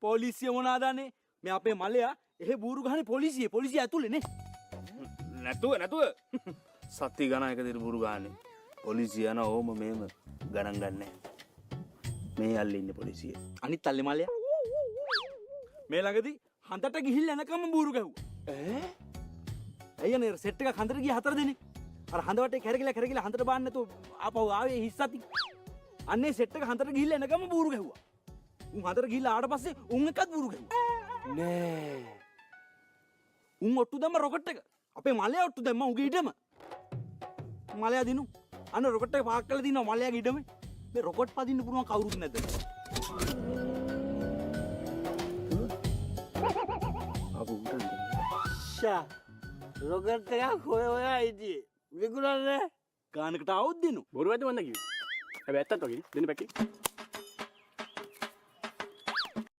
පොලිසිය මොනවාදන්නේ මේ අපේ මලයා එහෙ බూరు ගහන්නේ පොලිසිය ඇතුලේ නේ. නැතුව සත්‍ය ගණන් එක දිර බුරු ගානේ. පොලිසිය යන ඕම මේම ගණන් ගන්නෑ. මේ අල්ලේ ඉන්නේ පොලිසිය. අනිත් අල්ලේ මලයා මේ ළඟදී හඳට ගිහිල්ලා එනකම් බూరు ගැහුවා. අයියනේ සෙට් එක හඳට ගිය 4 දෙනෙක්. අර හඳ වටේ කැරකිලා හඳට බාන්න නැතුව ආපහු ආවේ හිස්සති. අන්නේ සෙට් එක හඳට ගිහිල්ලා එනකම් බూరు ගැහුවා. උන් හඳට ගිහිල්ලා ආවට පස්සේ උන් එකත් බూరు ගැහුවා. නෑ. උන් ඔට්ටු දැම්ම රොකට් එක. අපේ මලයා ඔට්ටු දැම්ම උගේ ඉඩම. මලයා දිනු. අන්න රොකට් එක පාක් කරලා දිනවා මලයාගේ ඉඩම. මේ රොකට් පදින්න පුළුවන් කවුරුත් නැද්ද? අපු උටන්. ෂා රොකට් එකක් හොයා ඉතියේ. විකුණන්නේ ගානකට આવොත් දිනු. බොරු වැඩ වන්න කිව්වේ. හැබැයි ඇත්තත් වගේ දෙන්න පැකේ.